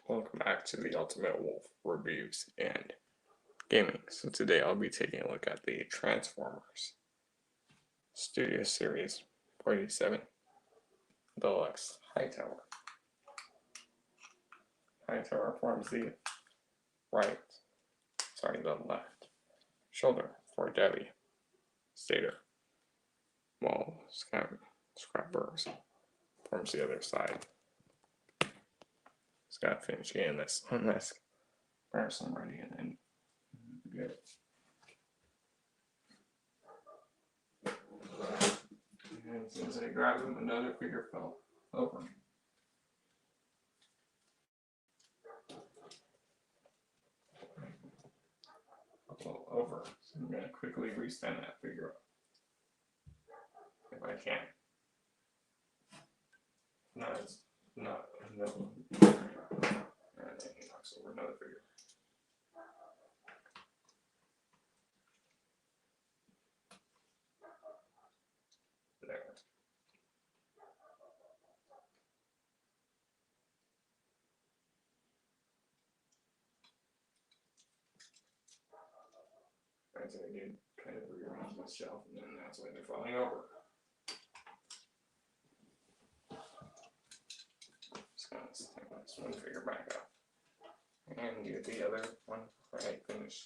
Welcome back to the Ultimate Wolf Reviews and Gaming. So today I'll be taking a look at the Transformers Studio Series 487 Deluxe Hightower. Hightower forms the left shoulder for Debbie Stator, while Scrapburgs forms the other side. Just gotta finish getting this on this comparison ready and then good. And as soon as I grabbed him, another figure fell over. Over. So I'm going to quickly restand that figure up. If I can. No, it's not. No. And then he knocks over another figure. There. Alright, so I did kind of rearrange this shelf, and then that's why they're falling over. Just gonna stick this one figure back up. And do the other one before I finish.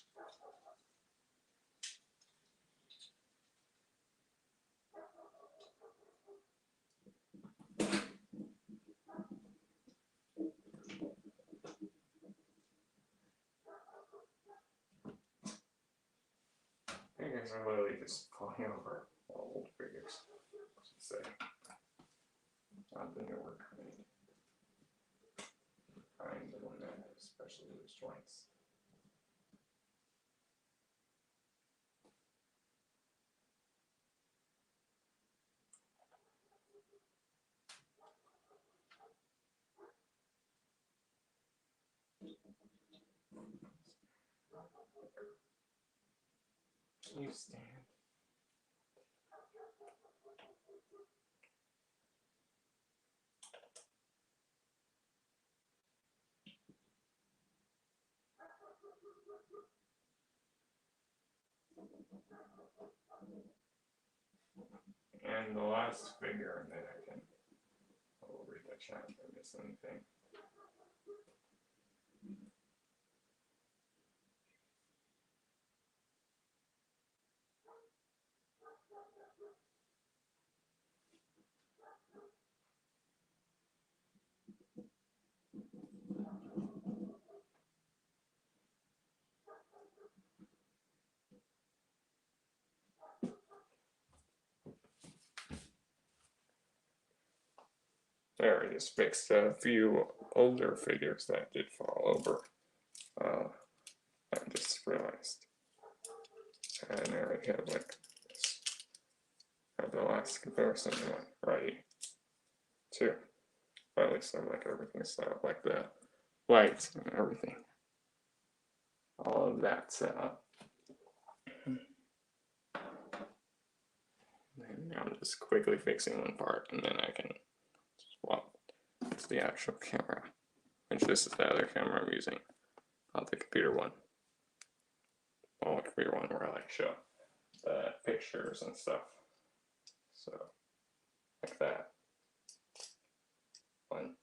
Figures are literally just falling over. Old figures, I should say. Not the newer kind. The one that has special loose joints. You stand. And the last figure, and then I'll read the chat if I miss anything. There, I just fixed a few older figures that did fall over. I just realized. And there I have like this. I have the last comparison one ready too. But at least I like everything set up, like the lights and everything. All of that set up. And now I'm just quickly fixing one part, and then I can swap. It's the actual camera, which this is the other camera I'm using, not the computer one. Well, the computer one where I like show the pictures and stuff. So, like that. One.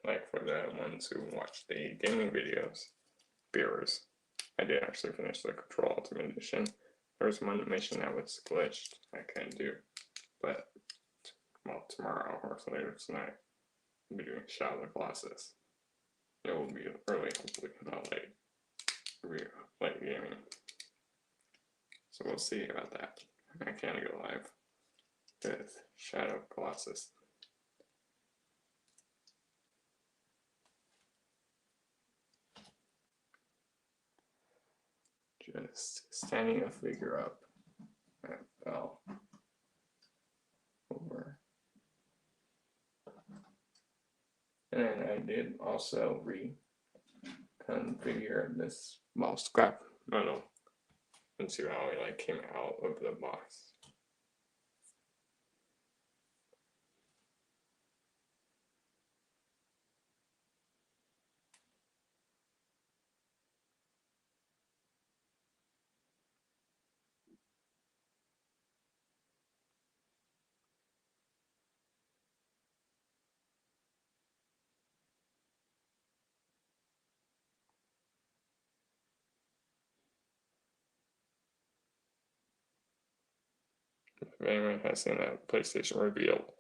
Like for the ones who watch the gaming videos, viewers, I did actually finish the Control Ultimate Edition. There was one mission that was glitched I couldn't do, but well, tomorrow or later tonight, I'll be doing Shadow of the Colossus. It will be early, hopefully, not late. Late gaming. So we'll see about that. I can't go live with Shadow of Colossus. Just standing a figure up. I fell over. And then I did also reconfigure this mouse scrap metal into how it like came out of the box. If anyone has seen that PlayStation reveal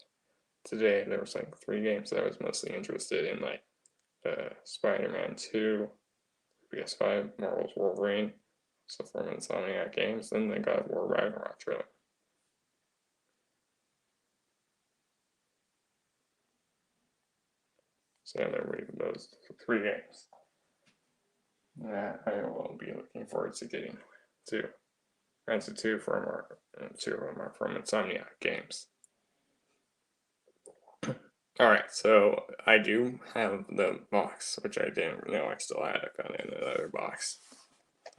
today, there was like 3 games that I was mostly interested in, like Spider-Man 2, PS5, Marvel's Wolverine, so from Insomniac Games, then the God of War Ragnarok trailer. So yeah, there were those 3 games that I will be looking forward to getting to. Granted, 2 of them are from Insomniac Games. Alright, so I do have the box, which I didn't know I still had. I found in another box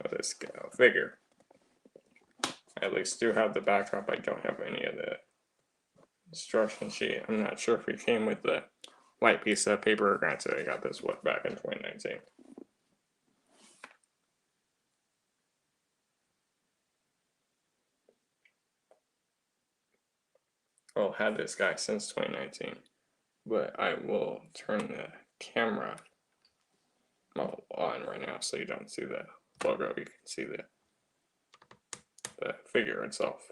of this figure. I at least do have the backdrop. I don't have any of the instruction sheet. I'm not sure if it came with the white piece of paper. Granted, I got this back in 2019. Well, had this guy since 2019, but I will turn the camera on right now so you don't see the logo. You can see the figure itself.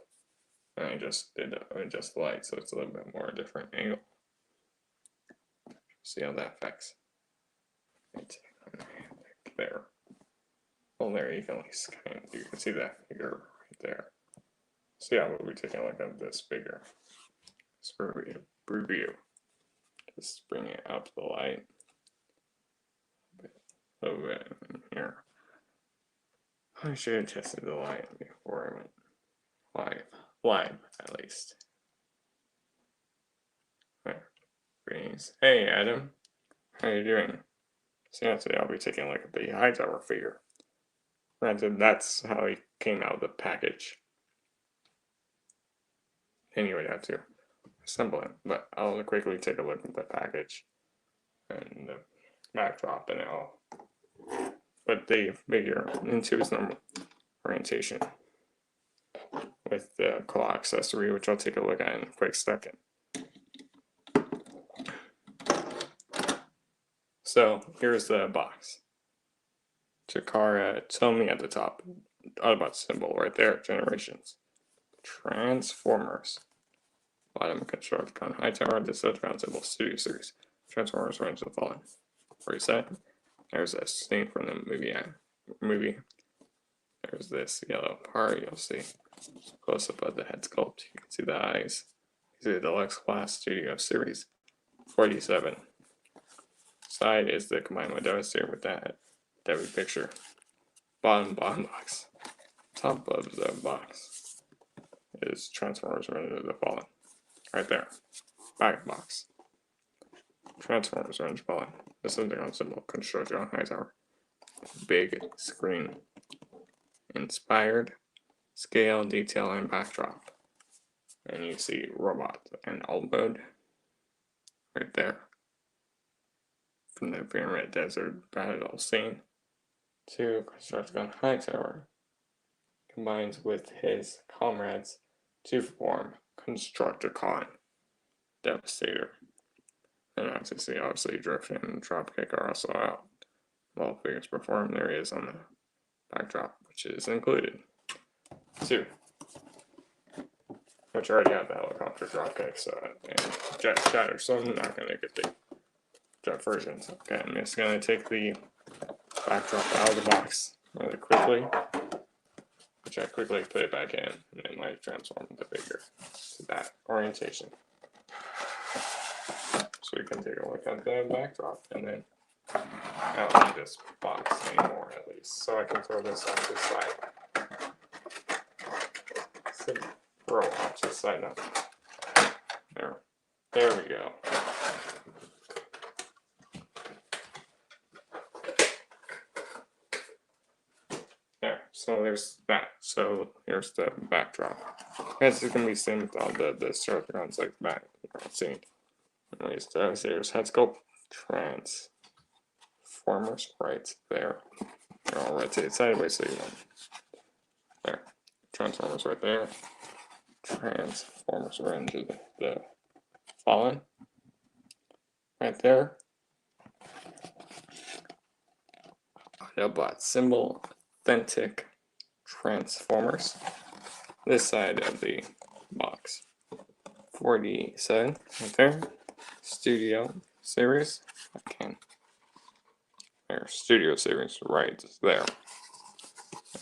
And I just did adjust the light so it's a little bit more different angle. See how that affects. Right there. Well, there you can at least you can see that figure right there. So yeah, we'll be taking a look at this figure. This review. Just bring it out to the light. A little bit in here. I should have tested the light before I went live at least. There. Greetings. Hey Adam, how you doing? So yeah, today I'll be taking a look at the Hightower figure. Granted, that's how he came out of the package. And you would have to assemble it, but I'll quickly take a look at the package and the backdrop, and I'll put the figure into its normal orientation with the claw accessory, which I'll take a look at in a quick second. So here's the box. Takara Tomy at the top. Autobot symbol right there. Generations. Transformers. Bottom Constructicon Hightower. This is Ground Symbol Studio Series. Transformers Revenge of the Fallen. Reset. There's a scene from the movie. There's this yellow part. You'll see close up of the head sculpt. You can see the eyes. You see the Deluxe Class Studio Series 47. Side is the combined with Devastator with that Debbie picture. Bottom box. Top of the box is Transformers Revenge of the Fallen. Right there. Back box. Transformers Revenge of the Fallen. This is the ground symbol. Construction Hightower. Big screen. Inspired. Scale, detail, and backdrop. And you see robot and alt mode. Right there. From the Pyramid Desert battle scene to Constructicon Hightower combines with his comrades to form Constructicon Devastator. And as you see, obviously Drift and Dropkick are also out. All figures perform, there is on the backdrop, which is included. 2. which I already have the helicopter dropkick, so and jet shatter, so I'm not gonna get the jet versions. Okay, I'm just gonna take the backdrop out of the box really quickly, which I quickly put it back in, and then like transform the figure to that orientation. So we can take a look at the backdrop, and then I don't need this box anymore at least, so I can throw this off to the side. So throw off to the side now. There we go. There, so there's that. So here's the backdrop. As you can be seen with all the circles like the back. See, anyways, there's head sculpt transformers right there. They're all rotated sideways, so you want there. Transformers right there. Transformers right into the fallen. Right there. Autobot symbol, authentic transformers. This side of the box. 47 right there. Studio series. Okay. There, studio series right there.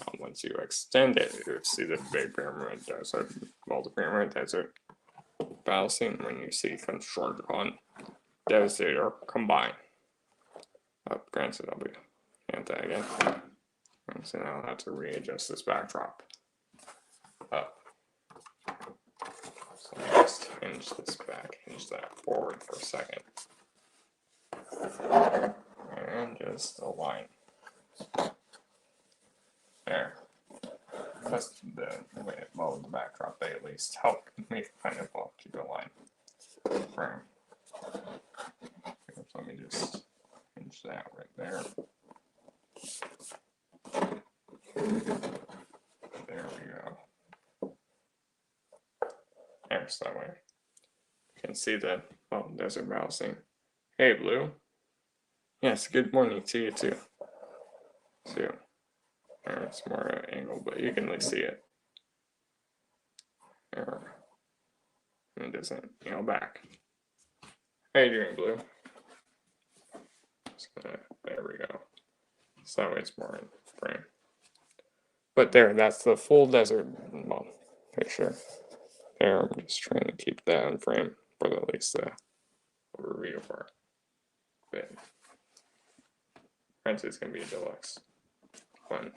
Now, once you extend it, you see the big pyramid desert, multi pyramid desert battle scene when you see Constructicon Devastator combine. Granted, I'll be anti again. And so now I'll have to readjust this backdrop up. So let me just hinge this back, hinge that forward for a second. And just align. There. That's the way it molded the backdrop. They at least help me kind of keep it aligned. Frame. So let me just hinge that right there. There we go. There's that way. You can see the desert mousing. Hey, Blue. Yes, good morning to you too. So, it's more at an angle, but you can really see it. There. And it doesn't, back. How you doing, Blue? There we go. So that way it's more in frame. But there, that's the full desert picture. There, I'm just trying to keep that in frame for at least the overview for a bit. Granted, it's going to be a deluxe one.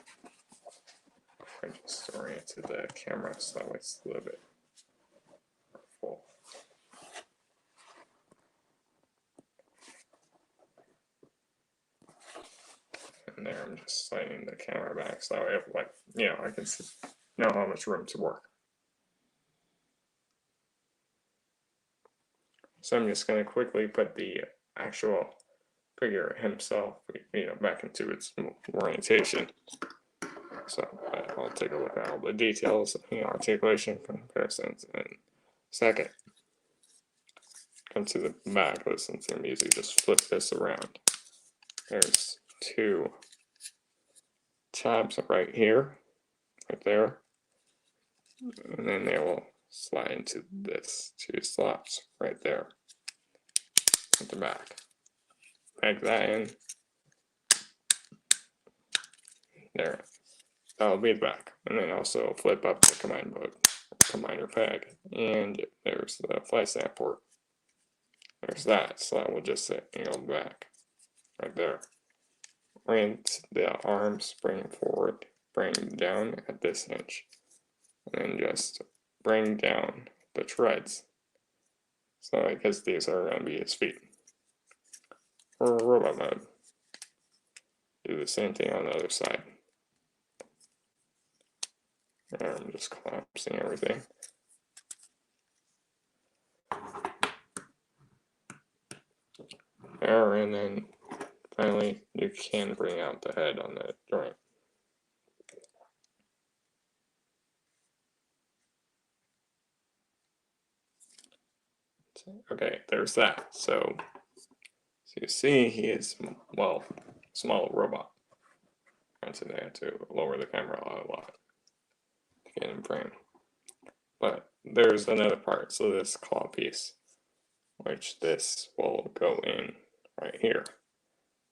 I just oriented the camera so that way it's a little bit full. And there, I'm just sliding the camera back so that way, I can know how much room to work. So I'm just going to quickly put the actual figure himself, back into its orientation. So I'll take a look at all the details, articulation, comparisons in a second. Come to the back, listen to the music, just flip this around. There's two tabs right here, right there. And then they will slide into this two slots right there at the back. Peg that in. There. That'll be the back. And then also flip up the combiner peg. And there's the flight stand port. There's that. So that will just sit back. Right there. Orient the arms, bring forward, bring down at this hinge. And then just bring down the treads. So because these are going to be his feet. For robot mode. Do the same thing on the other side. And I'm just collapsing everything. There, and then finally you can bring out the head on the joint. Okay, there's that. So you see he is, small robot. And so they had to lower the camera a lot to get in frame. But there's another part, so this claw piece, which this will go in right here.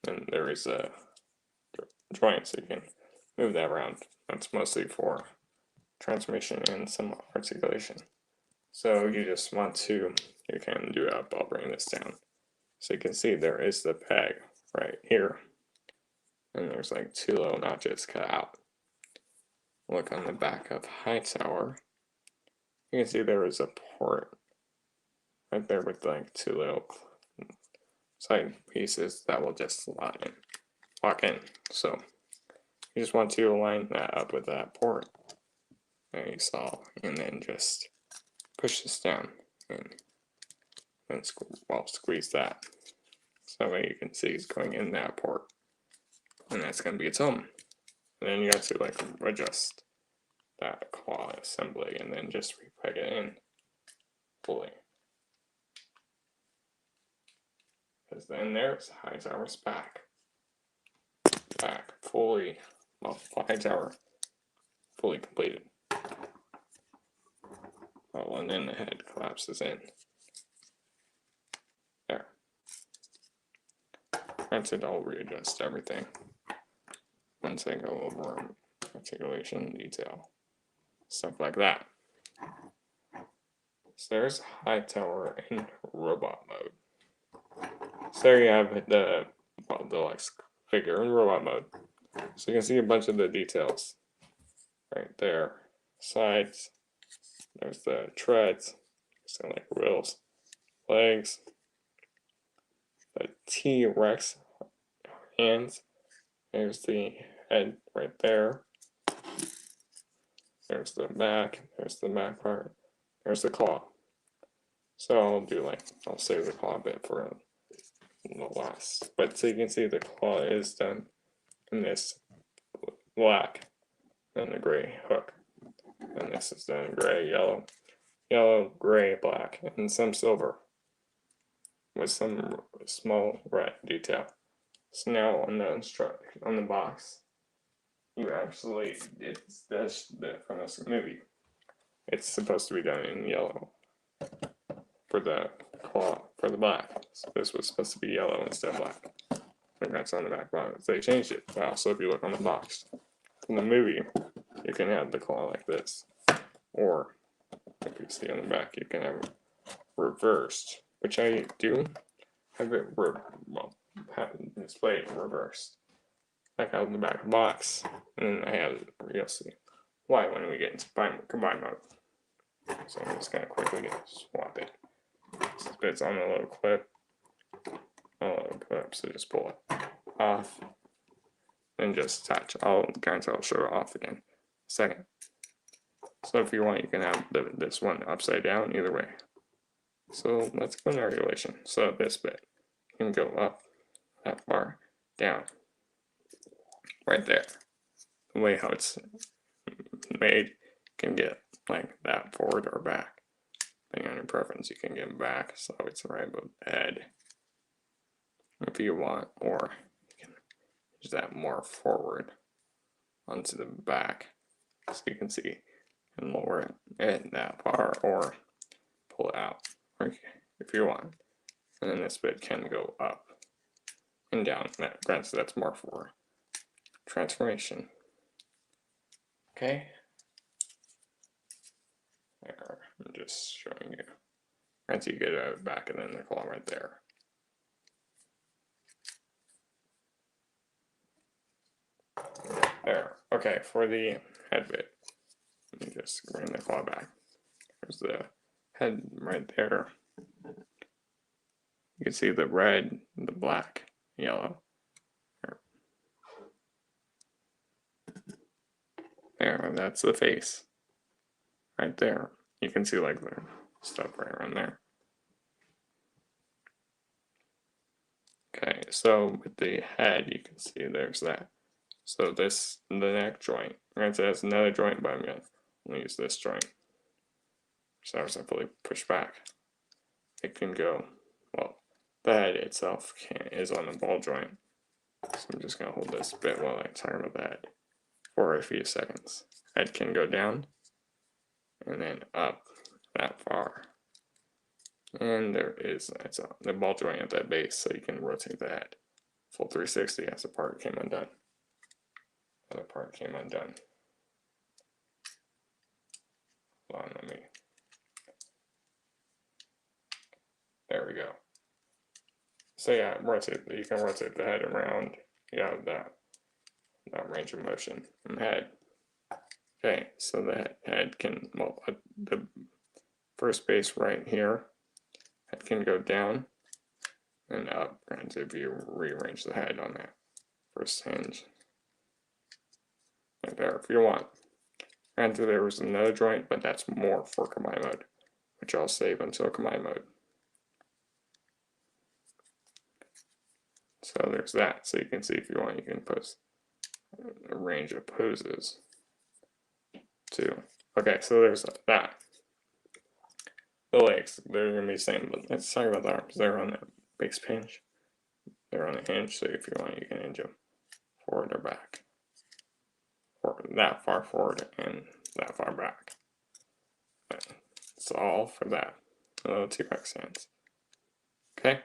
And there is a joint, so you can move that around. That's mostly for transmission and some articulation. So you just want to, you can do up, I'll bring this down. So you can see there is the peg right here. And there's like 2 little notches cut out. Look on the back of Hightower. You can see there is a port right there with like 2 little side pieces that will just lock in. So you just want to line that up with that port that you saw, and then just push this down and squeeze that. So that way you can see it's going in that port, and that's going to be its home. And then you have to like adjust that claw assembly and then just repeg it in fully. Because then there's Hightower's back. Back fully, well, Hightower fully completed. Oh, and then the head collapses in. There. Granted, I'll readjust everything once I go over articulation, detail, stuff like that. So there's Hightower in robot mode. So there you have the deluxe figure in robot mode. So you can see a bunch of the details right there. Sides, there's the treads, so like wheels, legs, the T-Rex hands, there's the head right there, there's the back part, there's the claw. So I'll save the claw a bit for the last. But so you can see the claw is done in this black and the gray hook. And this is done in gray, yellow, gray, black, and some silver with some small red detail. So now on the box, you actually, it's this from this movie. It's supposed to be done in yellow for the claw, for the black. So this was supposed to be yellow instead of black. And that's on the back box. They changed it. Wow, so if you look on the box from the movie, you can have the claw like this. Or if you see on the back, you can have it reversed, which I do have it displayed reversed, like out in the back of the box. And then I have it, you'll see why when we get into combine mode. So I'm just gonna quickly swap it. This bit's on a little clip, so just pull it off, and just attach. I'll show it off again in a second. So if you want, you can have this one upside down either way. So let's go in articulation. So this bit can go up that far, down, right there. The way how it's made can get like that forward or back. Depending on your preference, you can get back so it's right above the head if you want, or you can use that more forward onto the back so you can see and lower it that far or pull it out if you want. And then this bit can go up and down. Granted, that's more for transformation. Okay. There, I'm just showing you. Granted, you get it out back and then the claw right there. There. Okay, for the head bit, let me just bring the claw back. There's the head right there. You can see the red, the black, yellow. There, that's the face. Right there. You can see like the stuff right around there. Okay, so with the head, you can see there's that. So this, the neck joint. Granted, has another joint, but I'm going to use this joint. So as I fully push back, it can go, well, the head itself is on the ball joint. So I'm just going to hold this bit while I talk about the head for a few seconds. Head can go down and then up that far. And there is the ball joint at that base, so you can rotate that full 360 as the part came undone. Other part came undone. Hold on, let me. There we go. So yeah, you can rotate the head around. You have that range of motion from the head. Okay, so the head can, well, the first base right here, head can go down and up. Granted, if you rearrange the head on that first hinge, right there, if you want. Granted, there was another joint, but that's more for combine mode, which I'll save until combine mode. So there's that. So you can see if you want, you can post a range of poses too. Okay, so there's that. The legs, they're going to be the same, but let's talk about the arms. They're on the base hinge. They're on a hinge, so if you want, you can hinge them forward or back. Or that far forward and that far back. That's all for that. A little T-Rex hands. Okay?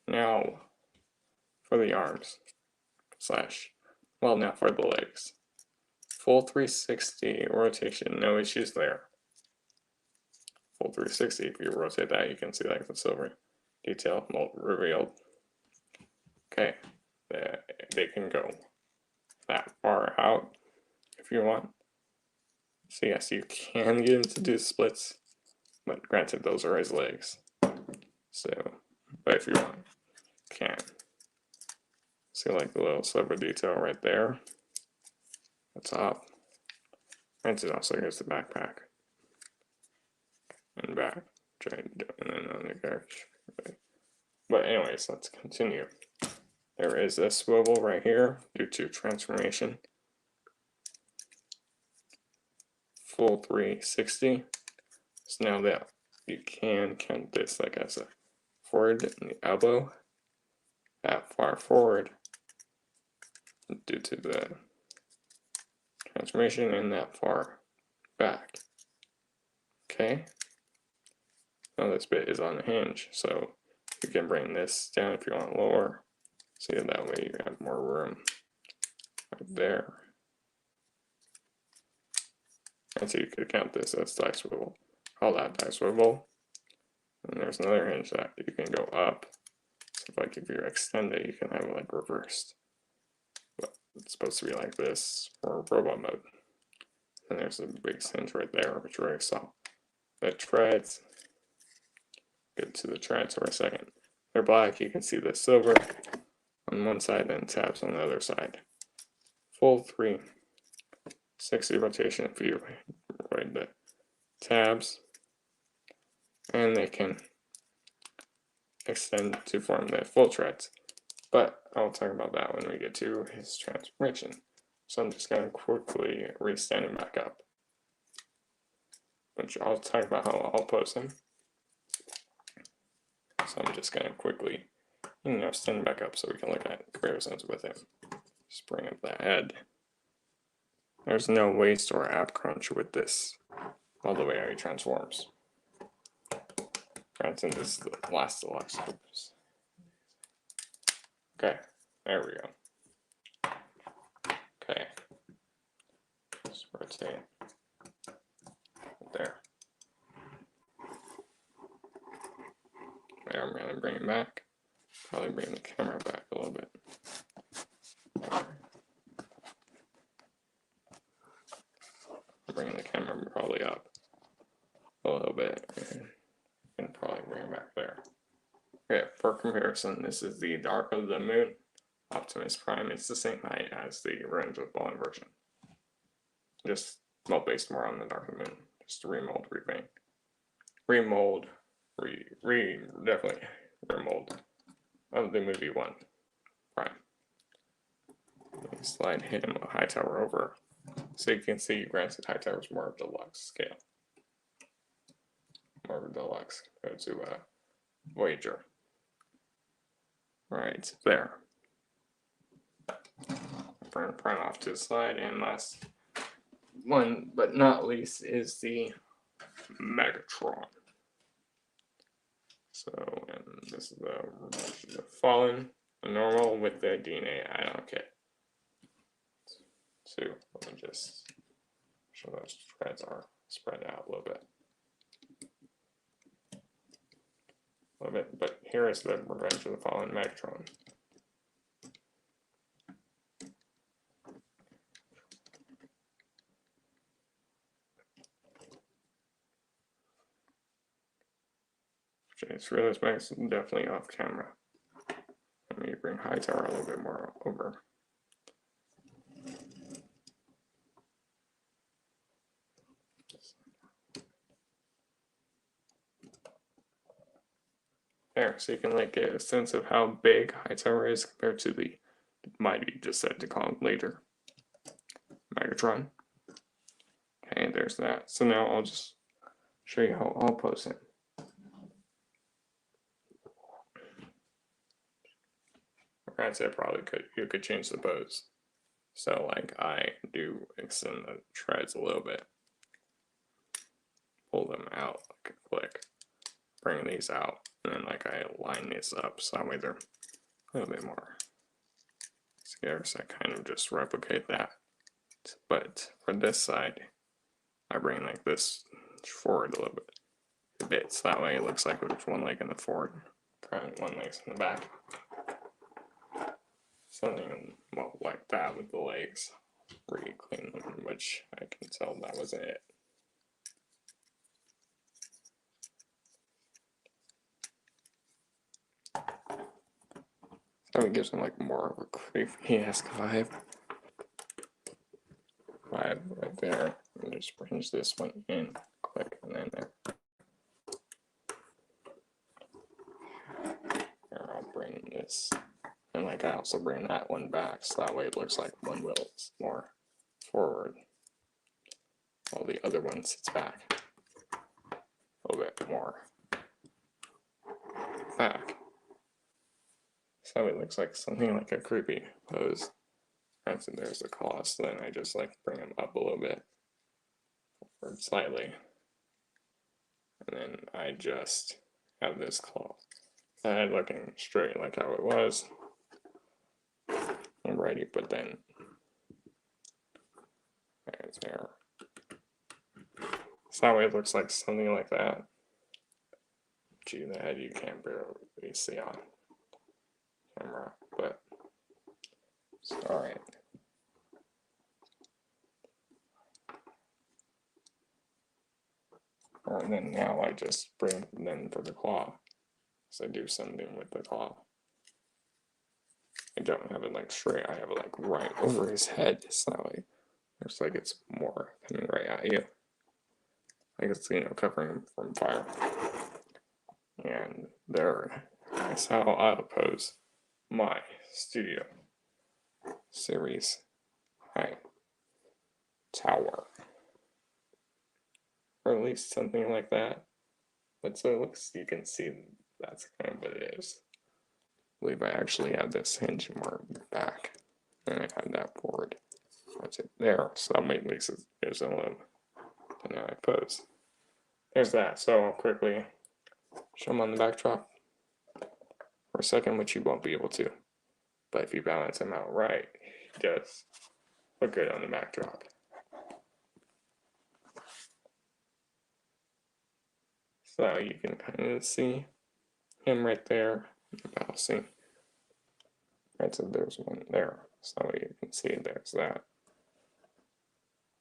Now, for the arms. Now for the legs. Full 360 rotation, no issues there. Full 360, if you rotate that, you can see like the silver detail revealed. Okay, they can go that far out if you want. So yes, you can get him to do splits, but granted, those are his legs. So, but if you want, you can. See like the little silver detail right there, the top. Granted, also here's the backpack and back, and then on the carriage. But anyways, let's continue. There is a swivel right here due to transformation. Full 360. So now that you can count this like as a forward in the elbow, that far forward due to the transformation, and that far back. Okay. Now this bit is on the hinge, so you can bring this down if you want lower. See, that way you have more room right there. And so you could count this as die swivel. Call that die swivel. And there's another hinge that you can go up. So like if you extend it, you can have it like reversed. But it's supposed to be like this for robot mode. And there's a big hinge right there, which we already saw. The treads. Get to the treads for a second. They're black, you can see the silver on one side and tabs on the other side. Full 360 rotation view. Right, the tabs, and they can extend to form the full treads. But I'll talk about that when we get to his transformation. So I'm just going to quickly re-stand him back up, which I'll talk about how I'll pose him. So I'm just going to quickly, stand him back up so we can look at comparisons with him. Just bring up the head. There's no waist or ab crunch with this, all the way how he transforms. Granted, this is the last deluxe. Okay, there we go. Okay, just rotate there. There, I'm going to bring it back. Probably bring the camera back a little bit. Bring the camera probably up a little bit, and probably bring it back there. Okay, for comparison, this is the Dark of the Moon Optimus Prime. It's the same height as the Revenge of the Fallen version. Just, well, based more on the Dark of the Moon. Just a remold, repaint. Definitely remold of the movie 1 Prime. Slide him a Hightower over. So you can see, granted, Hightower is more of deluxe scale. More of a deluxe compared to Voyager. Right there. Bring Prime off to the slide, and last one but not least is the Megatron. So, and this is the Fallen, the normal with the DNA add-on kit. So, let me just show those threads are spread out a little bit. But here is the Revenge of the Fallen Megatron. It's really nice, definitely off camera. Let me bring Hightower a little bit more over. There, so you can like get a sense of how big Hightower is compared to the mighty Decepticon later. Megatron. Okay, there's that. So now I'll just show you how I'll pose him. I'd say probably you could change the pose. So like I do extend the treads a little bit. Pull them out like a click. Bring these out. And then like I line these up so that way they're a little bit more scarce. I kind of just replicate that. But for this side, I bring like this forward a little bit. So that way it looks like there's one leg in the forward, front, one leg in the back. Something well, like that with the legs. Pretty clean them, which I can tell that wasn't it. So it gives them like more of a creepy-esque vibe. Right there. And just bring this one in, click, and then there. Here, I'll bring this. And like I also bring that one back, so that way it looks like one wheel is more forward, while the other one sits back a little bit more back. So it looks like something like a creepy pose. And so there's the claw, so then I just like bring them up a little bit, forward slightly, and then I just have this claw head looking straight like how it was. Alrighty, but then there's there. So that way it looks like something like that. Gee, the head you can't barely see on camera, but it's alright. And then now I just bring them for the claw. So I do something with the claw. I don't have it like straight, I have it like right over his head, so that way looks like it's more coming right at you. Like it's, you know, covering him from fire. And there is how I'll pose my Studio Series Hightower. Or at least something like that. But so it looks, you can see that's kind of what it is. I believe I actually have this hinge mark back, and I have that forward. That's it there, so that makes it gives it a little. And now I pose. There's that. So I'll quickly show them on the backdrop for a second, which you won't be able to. But if you balance them out right, it does look good on the backdrop. So you can kind of see him right there, bouncing. Right, so there's one there. So you can see there's that.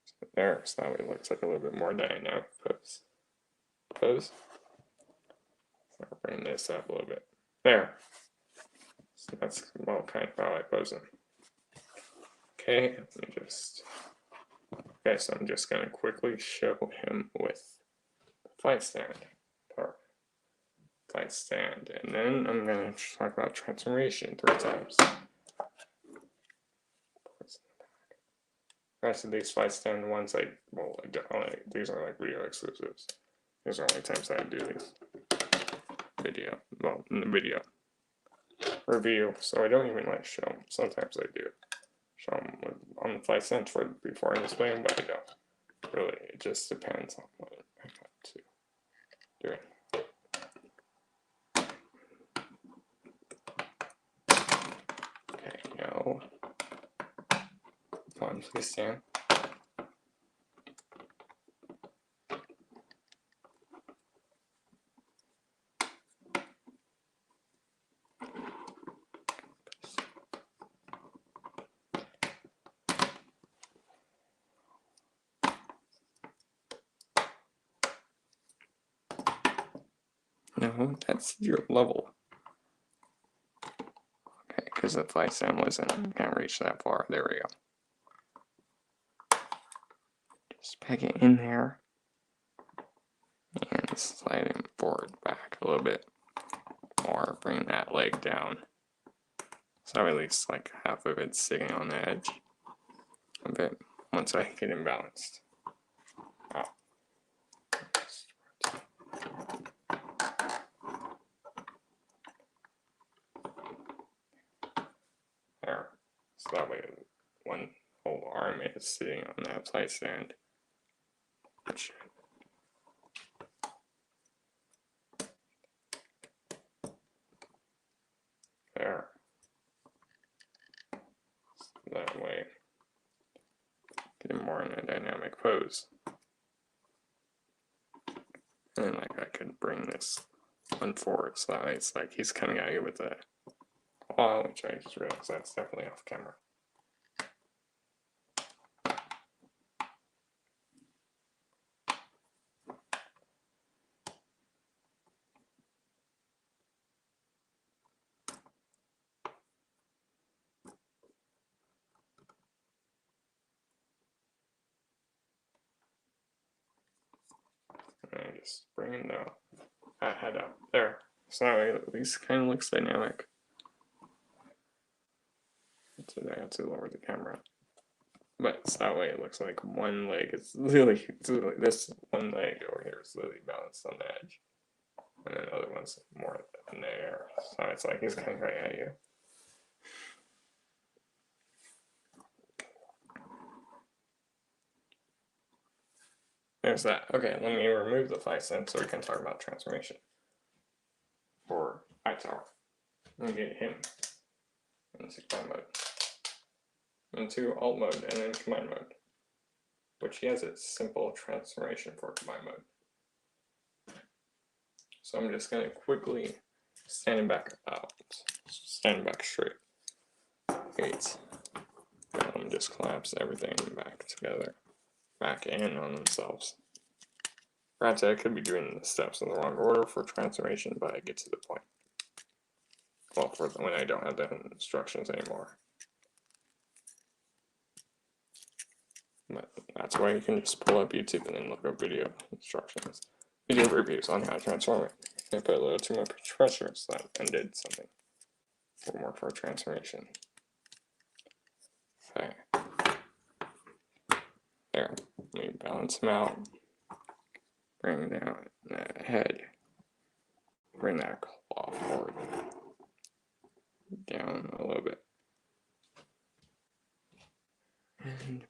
So there, so that way it looks like a little bit more dynamic pose. So I'll bring this up a little bit. There. So that's well kind of how I pose him. Okay, let me just. Okay, so I'm just gonna quickly show him with the fight stand. Fight stand, and then I'm gonna talk about transformation 3 times. Rest of these fight stand ones, these are like video exclusives. These are only times that I do these in the video review. So I don't even like show them. Sometimes I do show them on the fight stand before I display them, but I don't. Really, it just depends on what I want to. doing. Okay, now, come on, please stand. No, that's your level. Okay, because the flight sim can't reach that far. There we go. Just peg it in there and slide him forward back a little bit more. Bring that leg down. So at least like half of it's sitting on the edge a bit once I get him balanced. Oh. There. So that way one whole arm is sitting on that flight stand. There. So that way, get him more in a dynamic pose. And then like I could bring this one forward so that it's like he's coming at you with a claw, which I just realized that's definitely off camera. And just bringing the head up there. So that way at least kind of looks dynamic. So I have to lower the camera. But so that way it looks like one leg is literally this one leg over here is literally balanced on the edge. And then the other one's more in the air. So it's like he's coming right at you. There's that. Okay, let me remove the flight sim so we can talk about transformation for Hightower. Let me get him into command mode, into alt mode, and then command mode, which he has a simple transformation for command mode. So I'm just going to quickly stand back out, stand back straight. 8. Just collapse everything back together. Back in on themselves. Granted, I could be doing the steps in the wrong order for transformation, but I get to the point. Well, for when I don't have the instructions anymore. But that's why you can just pull up YouTube and then look up video instructions, video reviews on how to transform it. I put a little too much pressure, so that undid something. For more for transformation. Okay. There. Let me balance him out. Bring down that head. Bring that claw forward. Down a little bit. And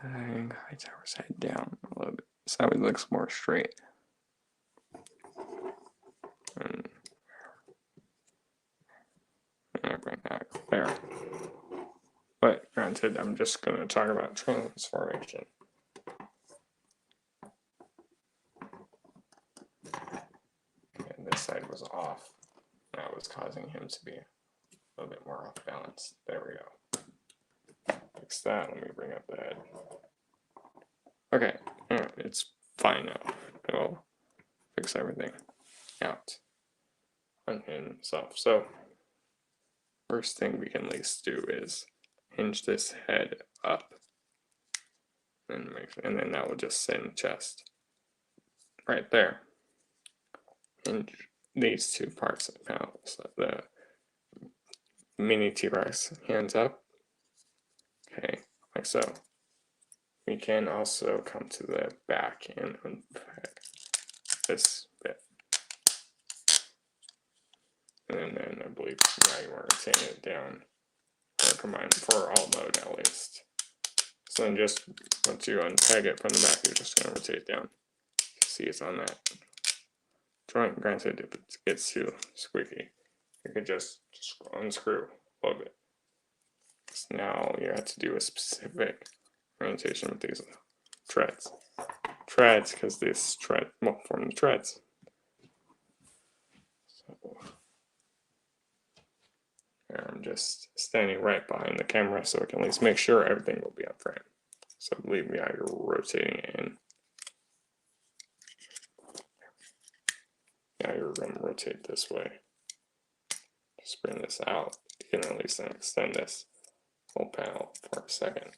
bring Hightower's head down a little bit. So it looks more straight. And I bring that there. But granted, I'm just going to talk about transformation. And this side was off. That was causing him to be a little bit more off balance. There we go. Fix that. Let me bring up the head. Okay, it's fine now. It'll fix everything out on himself. So, first thing we can at least do is hinge this head up. And then that will just sit in the chest. Right there. Hinge these two parts now. So the mini T-Rex hands up. Okay, like so. We can also come to the back and unpack this bit. And then I believe now you want to rotating it down or combine for alt mode at least. So then just once you unpeg it from the back, you're just going to rotate it down. See it's on that joint, granted, if it gets too squeaky, you can just unscrew a little bit. So now you have to do a specific orientation with these treads. Treads, because this tread will form the treads. So, I'm just standing right behind the camera so I can at least make sure everything will be on frame. So believe me, you're rotating it in. Now you're going to rotate this way. Just bring this out. You can at least extend this whole panel for a second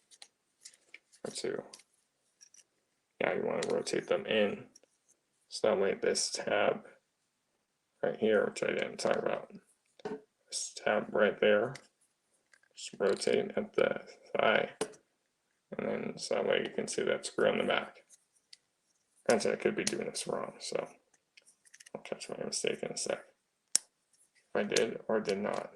or two. Now you want to rotate them in. So that way this tab right here, which I didn't talk about, this tab right there, just rotate at the thigh. And then so that way you can see that screw on the back. Granted, I could be doing this wrong, so I'll catch my mistake in a sec. If I did or did not.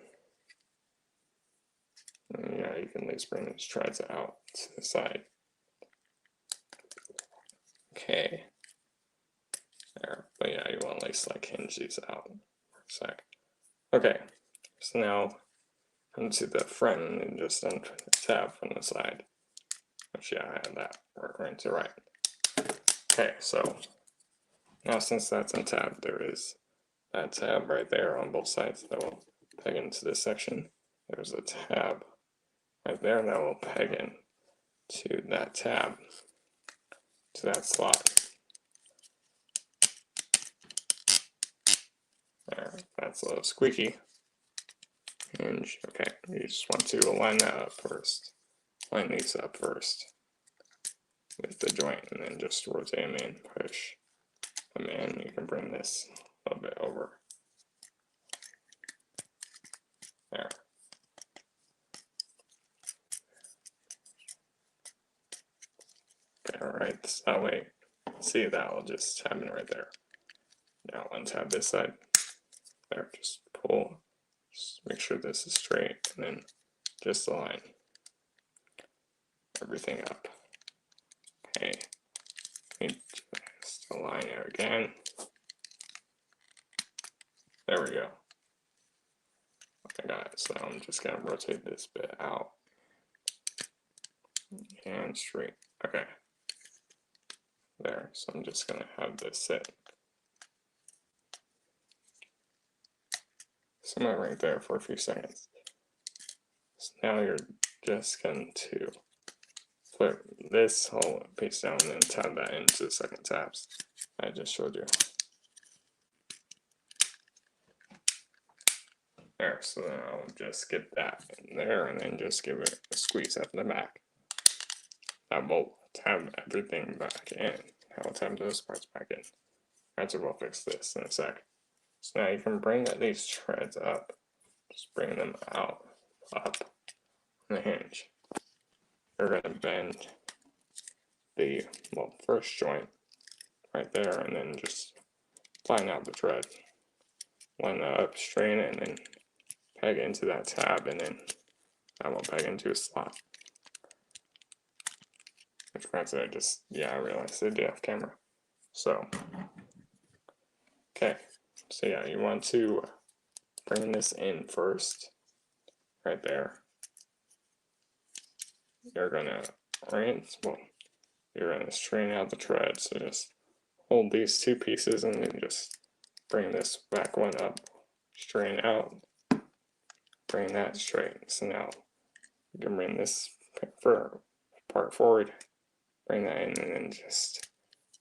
And yeah, you can at least bring these treads out to the side. Okay. There. But yeah, you want to at least like hinge these out for a sec. Okay. So now come to the front and just unput the tab from the side. Which yeah, I had that work right to right. Okay, so now since that's untabbed, there is that tab right there on both sides that will peg into this section. There's a tab right there that will peg in to that tab, to that slot. There, that's a little squeaky. Hinge, okay, you just want to line that up first. Line these up first with the joint and then just rotate them in, push them in. You can bring this a little bit over. There. Okay, alright, so that way, see that will just tab in right there. Now untab this side. There, just pull, just make sure this is straight, and then just align everything up. Okay, just align it again. There we go. I got it. So now I'm just gonna rotate this bit out and straight. Okay. There. So I'm just gonna have this sit somewhere right there for a few seconds. So now you're just going to flip this whole piece down and then tab that into the second tabs I just showed you. There, so then I'll just get that in there and then just give it a squeeze at the back. That will tab everything back in. I'll tab those parts back in. Alright, so we'll fix this in a sec. So now you can bring these treads up. Just bring them out, up on the hinge. You're going to bend the first joint right there and then just line out the tread. Line that up, straighten it, and then peg into that tab, and then that will peg into a slot. Which granted, I realized I did off camera. So, okay. So yeah, you want to bring this in first, right there. You're gonna you're gonna straighten out the tread. So just hold these two pieces and then just bring this back one up, straighten out, bring that straight. So now you can bring this part forward, bring that in, and then just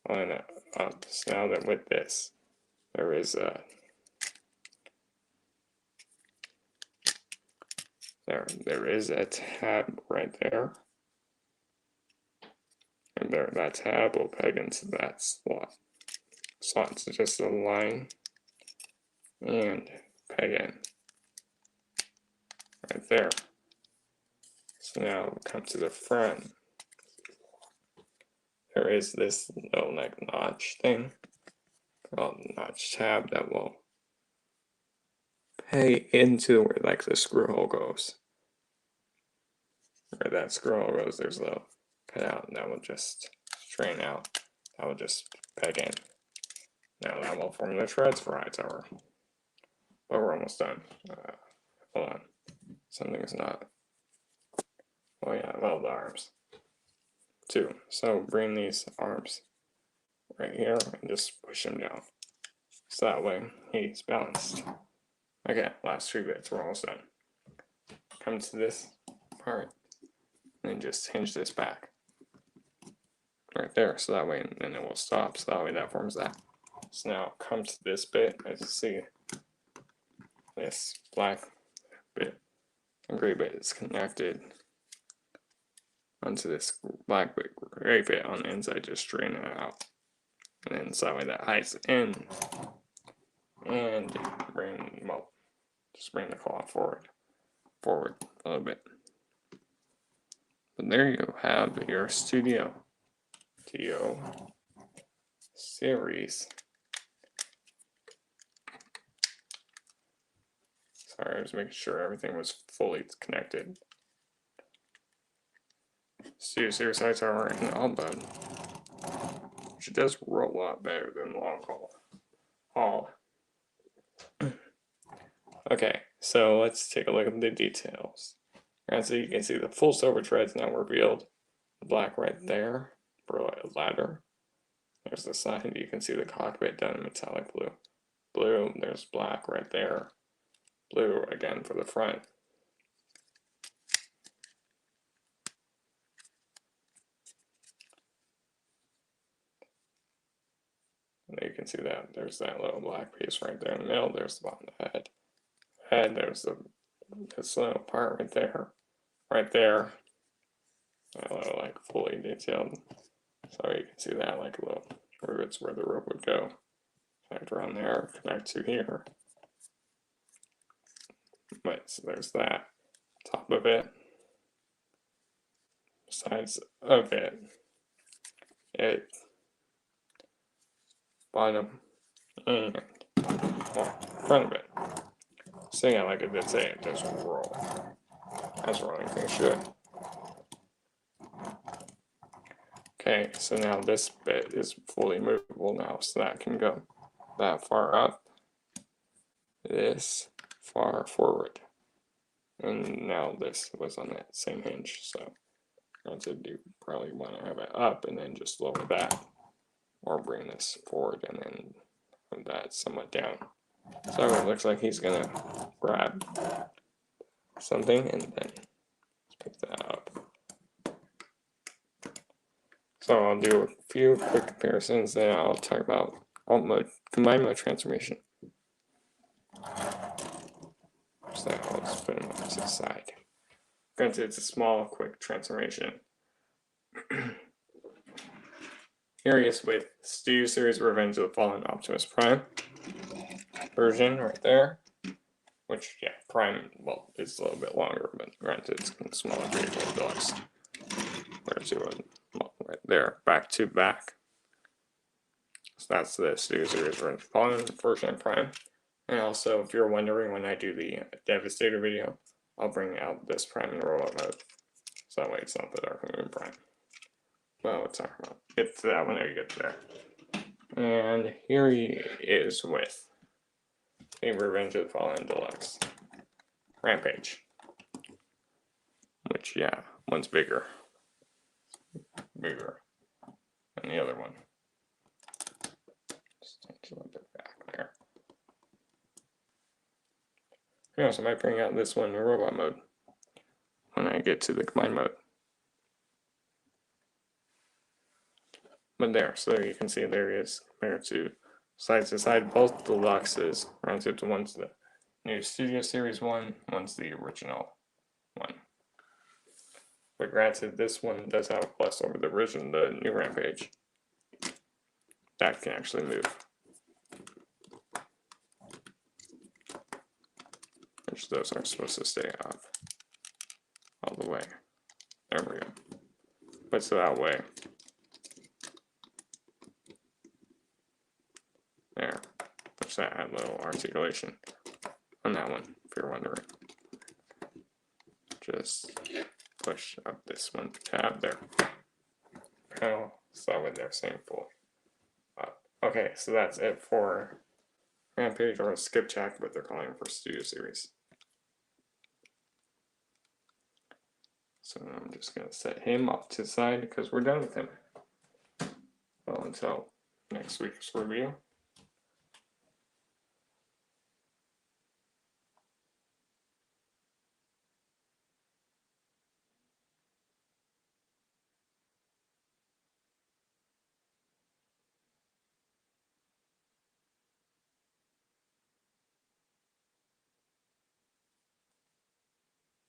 line it up. So now that with this, there is a tab right there, and that tab will peg into that slot. Slot's just align and peg in right there. So now we'll come to the front. There is this little like notch thing called notch tab that will peg into where like the screw hole goes. Where that screw hole goes, there's a little cutout that will just straighten out. That will just peg in. Now that will form the treads for Hightower. But we're almost done. Hold on. Something's not. Oh yeah, well, the arms. Too. So bring these arms right here and just push him down. So that way he's balanced. Okay, last 3 bits, we're almost done. Come to this part and just hinge this back. Right there, so that way then it will stop, so that way that forms that. So now come to this bit, as you see, this black bit and gray bit is connected onto this black bit, gray bit on the inside, just straighten it out. And then so that way that hides in, and just bring the claw forward a little bit. But there you have your Studio TO series. Sorry, I was making sure everything was fully connected. Studio series Hightower and all done. Which does roll a lot better than long haul. Okay, so let's take a look at the details. And so you can see the full silver treads now revealed. Black right there for a ladder. There's the side, you can see the cockpit done in metallic blue. Blue, there's black right there. Blue again for the front. And you can see that there's that little black piece right there in the middle. There's the bottom of the head. There's this little part right there. Right there. A little like fully detailed. So you can see that like a little rivets where the rope would go. Connect around there, connect to here. But so there's that. Top of it. Sides of it. Bottom and front of it. So yeah, like I did say, it does roll. As rolling things should. Okay, so now this bit is fully movable now, so that can go that far up, this far forward. And now this was on that same hinge, so you probably want to have it up and then just lower that, or bring this forward and then have that somewhat down. So it looks like he's gonna grab something and then pick that up. So I'll do a few quick comparisons, then I'll talk about alt mode, combined mode transformation. So I'll just put them off to the side. Granted, it's a small, quick transformation. Here he is with Studio Series Revenge of the Fallen Optimus Prime version right there. Which, yeah, Prime, well, is a little bit longer, but granted, it's a smaller vehicle deluxe. There's one right there, back to back. So that's the Studio Series Revenge of the Fallen version of Prime. And also, if you're wondering when I do the Devastator video, I'll bring out this Prime in robot mode. So that way it's not the Dark Moon Prime. Well, let's talk about it. Get to that when I get there. And here he is with a Revenge of the Fallen Deluxe Rampage. Which, yeah, one's bigger than the other one. Just a little bit back there. Yeah, so I might bring out this one in robot mode when I get to the combined mode. But there, so there you can see there he is compared to side to side. Both deluxes, relative to one's the new Studio Series one, one's the original one. But granted, this one does have a plus over the original, the new Rampage. That can actually move. Which those aren't supposed to stay off all the way. There we go. But so that way. There. Which that had a little articulation on that one, if you're wondering. Just push up this one tab there. Panel, so when they're saying full. Okay, so that's it for Rampage or Skipjack, but they're calling it for Studio Series. So I'm just going to set him off to the side because we're done with him. Well, until next week's review.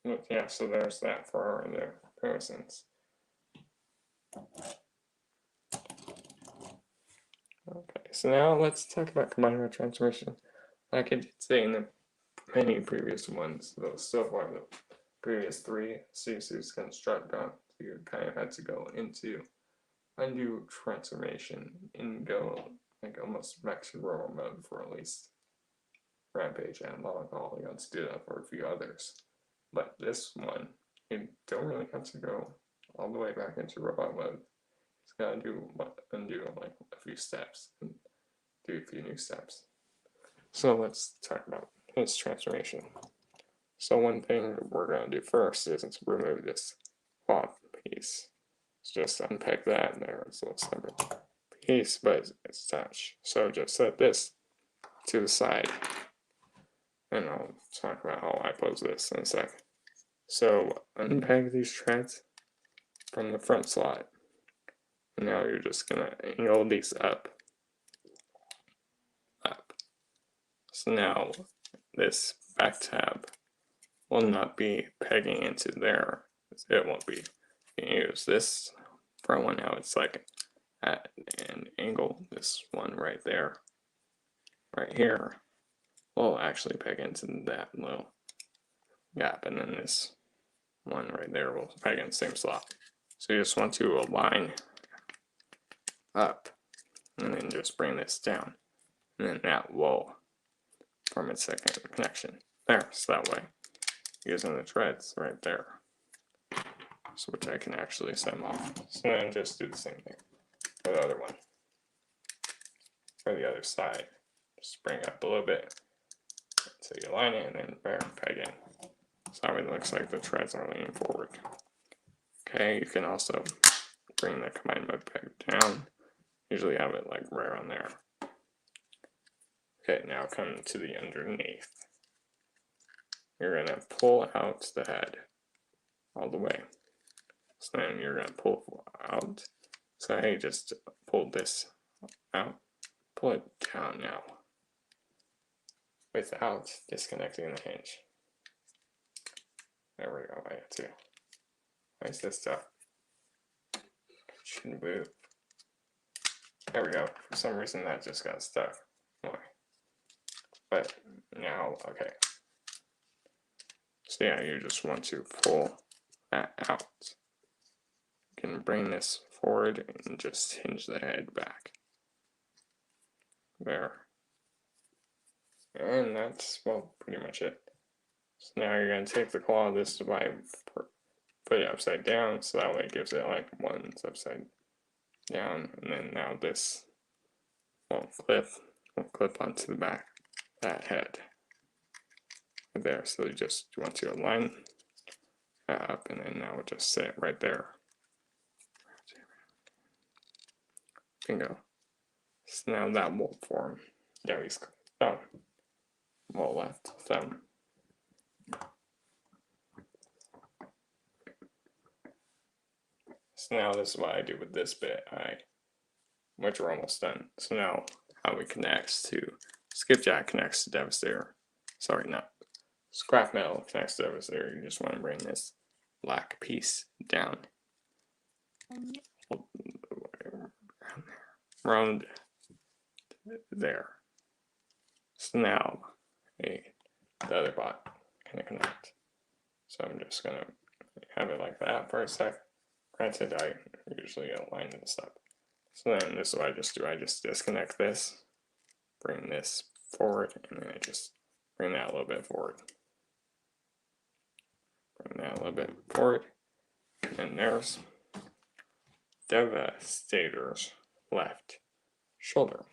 But yeah, so there's that for the comparisons. Okay, so now let's talk about combined mode transformation. Like I did say in the many previous ones, those so far the previous three series construct on, so you kind of had to go into undo transformation and go like almost max roll mode for at least Rampage and Lollipop. You have to do that for a few others. But this one, you don't really have to go all the way back into robot mode. It's gotta undo like a few steps and do a few new steps. So let's talk about his transformation. So one thing we're gonna do first is to remove this cloth piece. Let's just unpack that, and there's a little separate piece, but it's attached. So just set this to the side, and I'll talk about how I pose this in a sec. So unpack these treads from the front slot. And now you're just gonna angle these up. So now this back tab will not be pegging into there. It won't be. You can use this front one now. It's like at an angle. This one right there, right here, will actually peg into that little gap, and then this one right there will peg in the same slot. So you just want to align up, and then just bring this down, and then that will form its second connection there. So that way, using the treads right there, so which I can actually set them off. So then just do the same thing for the other one. For the other side, just bring it up a little bit until you align it, and then peg in. So it looks like the treads are leaning forward. Okay, you can also bring the combined mode peg down. Usually have it like right around there. Okay, now come to the underneath. You're gonna pull out the head all the way. So then you're gonna pull out. So hey, just pull this out. Pull it down now without disconnecting the hinge. There we go, I got to. Where's this stuff? Shouldn't move. There we go. For some reason that just got stuck. Why? But now, okay. So yeah, you just want to pull that out. You can bring this forward and just hinge the head back. There. And that's, well, pretty much it. So now you're going to take the claw, this is why I put it upside down, so that way it gives it like one's upside down, and then now this will clip onto the back of that head. Right there, so you just want to align that up, and then now we'll just sit right there. Bingo. So now that will form Debbie's thumb. Well, left thumb. So now this is what I do with this bit, which we're almost done. So now how we connects to Skipjack connects to Devastator. Sorry, not scrap metal connects to Devastator. You just want to bring this black piece down. Around there. So now the other bot can connect. So I'm just gonna have it like that for a sec. Granted, I usually align this up. So then this is what I just do. I just disconnect this, bring this forward, and then I just bring that a little bit forward. Bring that a little bit forward. And there's Devastator's left shoulder.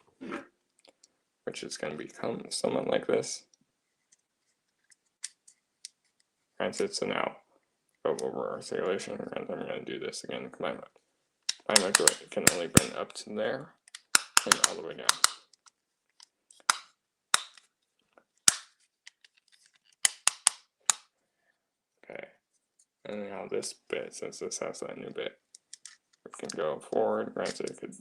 which is going to become somewhat like this. Granted, so now go over our simulation, and I'm going to do this again in combine mode. Combine mode can only bring up to there and all the way down. Okay, and now this bit, since this has that new bit, it can go forward. Granted, it could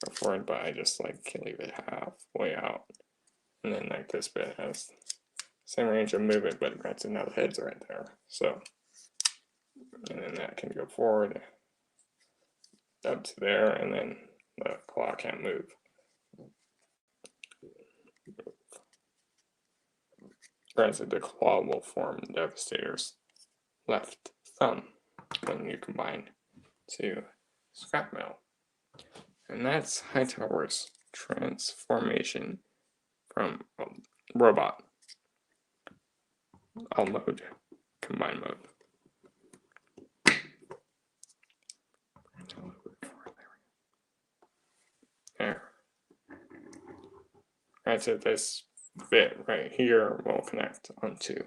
go forward, but I just like can leave it halfway out. And then like this bit has same range of movement, but granted now the heads are right there. So, and then that can go forward up to there, and then the claw can't move. Granted, the claw will form Devastator's left thumb when you combine to scrap metal. And that's Hightower's transformation from robot all mode, combine mode. There. Granted, this bit right here will connect onto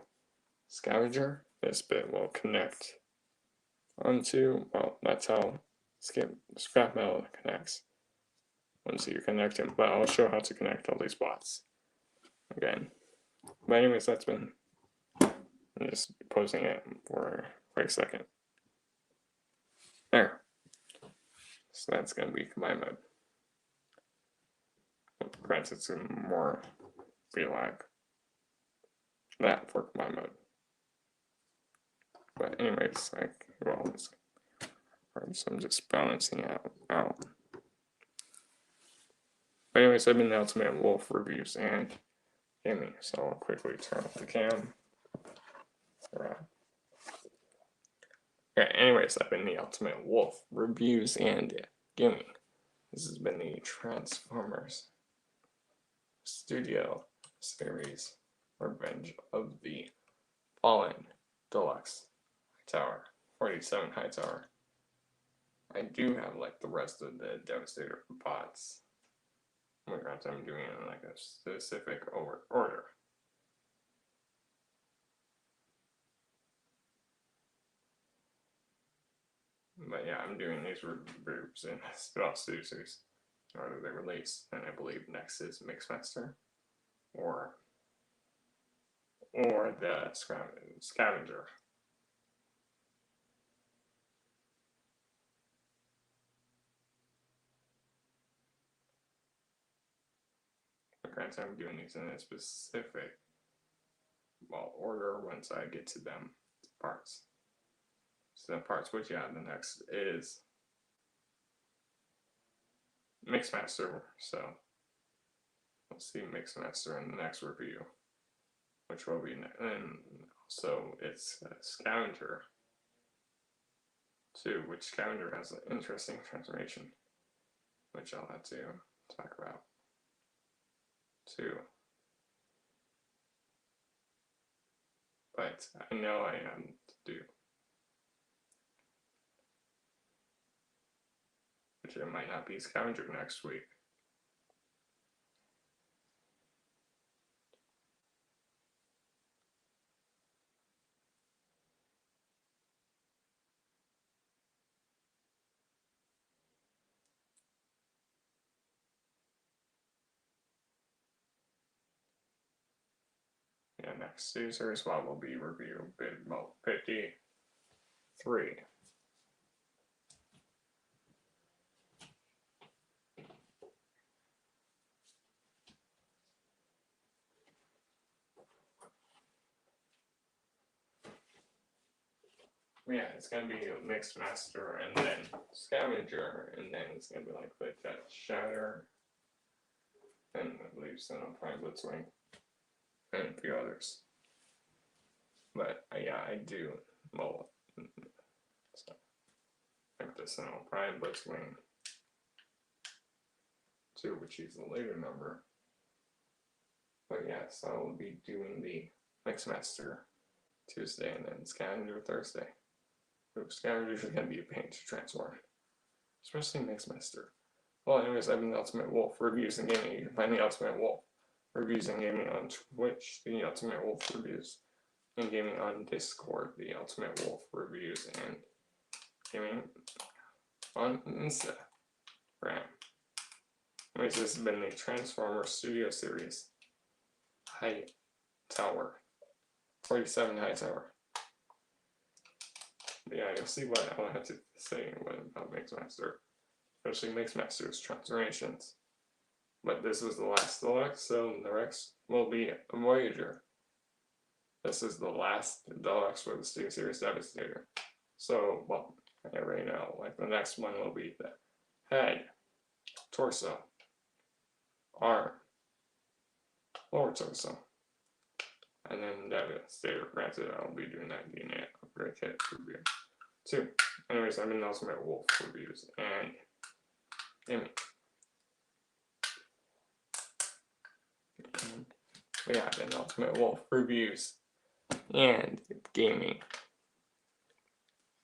Scavenger. This bit will connect onto, well, that's how scrap metal connects once you connect them, but I'll show how to connect all these bots again. But anyways, that's been, I'm just posing it for a second. There. So that's going to be combine mode. Granted, it's more be like that for combine mode. But anyways, like, well, so I'm just balancing out. But anyways, I've been the Ultimate Wolf reviews and gaming, so I'll quickly turn off the cam. Yeah, anyways, I've been the Ultimate Wolf reviews and gaming. This has been the Transformers Studio Series Revenge of the Fallen Deluxe Hightower, 47 Hightower. I do have like the rest of the Devastator bots. I'm doing it in like a specific order. But yeah, I'm doing these reviews in Spell Series in order they release, and I believe next is Mixmaster or the Scavenger. Granted, I'm doing these in a specific order once I get to them parts. So the parts which yeah, the next is Mixmaster. So we'll see Mixmaster in the next review, which will be, and also it's Scavenger too, which Scavenger has an interesting transformation, which I'll have to talk about too. But I know I am to do, which it might not be Scavenger next week. Yeah, next series will be review bid 53. Yeah, it's gonna be a Mixmaster and then Scavenger, and then it's gonna be like that Shatter, and I believe Prime Blitzwing, and a few others. But yeah, I do so, like the Prime Blitzwing 2, which is a later number. But yes, I will be doing the Mixmaster Tuesday and then Scavenger Thursday. Scavenger is going to be a pain to transform, especially Mixmaster. Well, anyways, I've been the Ultimate Wolf Reviews and Gaming. You can find the Ultimate Wolf Reviews and Gaming on Twitch, the Ultimate Wolf Reviews and Gaming on Discord, the Ultimate Wolf Reviews and Gaming on Instagram. Anyways, this has been the Transformers Studio Series Hightower. 47 Hightower. Yeah, you'll see what I'll have to say about Mixmaster, especially Mixmaster's transformations. But this was the last deluxe, so the next will be a Voyager. This is the last deluxe for the Studio Series Devastator. So, well, right now, like the next one will be the head, torso, arm, lower torso, and then Devastator. Granted, I'll be doing that DNA upgrade kit review too. Anyways, I'm in the Ultimate Wolf Reviews and gaming. We have an Ultimate Wolf Reviews and gaming.